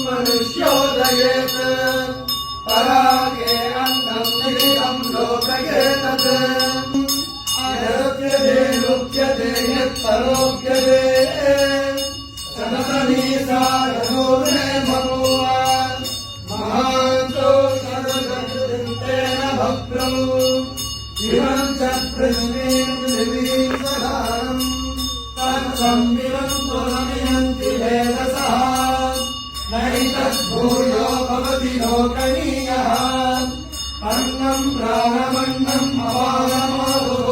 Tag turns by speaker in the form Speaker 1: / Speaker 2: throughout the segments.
Speaker 1: मनुष्योदयेत् परागे अन्नं निहितं लोकयेतत् आरोग्यते यत्परोग्यते सनसनीसारभूमे भगवान् महान्तो सर्वजगत्तेन भद्रौ इमं च पृथ्वीं पृथिवीं सदाम् तत्संविदं पुनमियन्ति वेदसः नैतद्भूयो भवति लोकनीयः अन्नं प्राणमन्नम् अपानमाहुः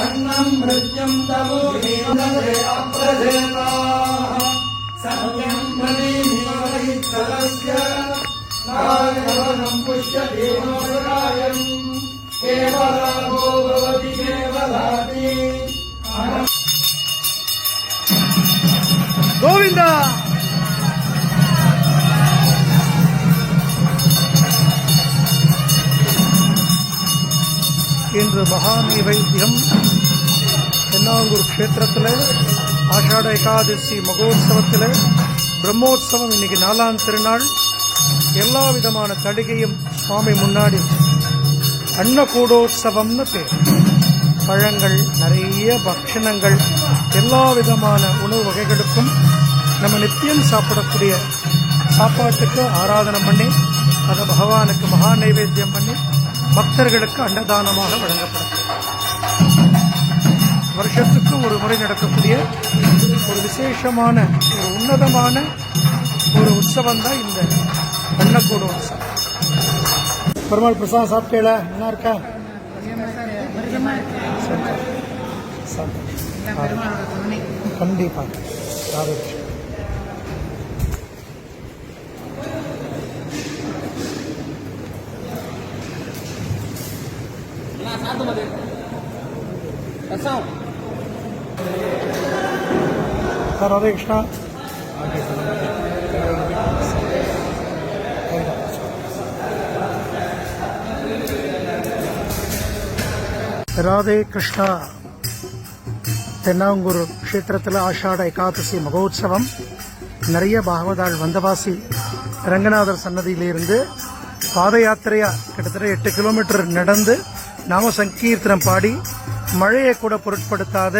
Speaker 1: अन्नं मृत्युं तमो हीनदे अप्रजेताः सत्यं प्रदीमिवैत्सलस्य नायवनं पुष्यति नोरायम् केवलागो भवति केवलाति
Speaker 2: गोविंदा இன்று மகா நைவேத்தியம் தென்னாங்கூர் க்ஷேத்திரத்தில் ஆஷாட ஏகாதசி மகோத்சவத்தில் பிரம்மோத்சவம் இன்னைக்கு 4ஆம் திருநாள். எல்லா விதமான தடிகையும் சுவாமி முன்னாடி அன்னகூடோத்சவம்னு பேர். பழங்கள், நிறைய பக்ஷணங்கள், எல்லா விதமான உணவு வகைகளுக்கும் நம்ம நித்தியம் சாப்பிடக்கூடிய சாப்பாட்டுக்கு ஆராதனை பண்ணி அதை பகவானுக்கு மகா நைவேத்தியம் பண்ணி பக்தர்களுக்கு அன்னதானமாக வழங்கப்படும். வருஷத்துக்கு ஒரு முறை நடக்கக்கூடிய ஒரு விசேஷமான ஒரு உன்னதமான ஒரு உற்சவம் தான் இந்த அன்னக்கூட உற்சவம். பெருமாள் பிரசாதம் சாப்பிட்டேல, நல்லா இருக்கா? கண்டிப்பா ராதே கிருஷ்ணா. ராதே கிருஷ்ணா. தென்னாங்கூர் க்ஷேத்திரத்தில் ஆஷாட ஏகாதசி மகோத்சவம். நிறைய பாகவதாள் வந்தவாசி ரங்கநாதர் சன்னதியிலிருந்து பாத யாத்திரையா கிட்டத்தட்ட 8 கிலோமீட்டர் நடந்து நாம சங்கீர்த்தனம் பாடி மழையை கூட பொருட்படுத்தாத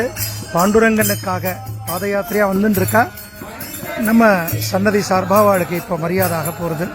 Speaker 2: பாண்டுரங்கனுக்காக பாத யாத்திரையா வந்துட்டு இருக்கா. நம்ம சன்னதி சார்பாக அவளுக்கு இப்போ மரியாதாக போகிறது.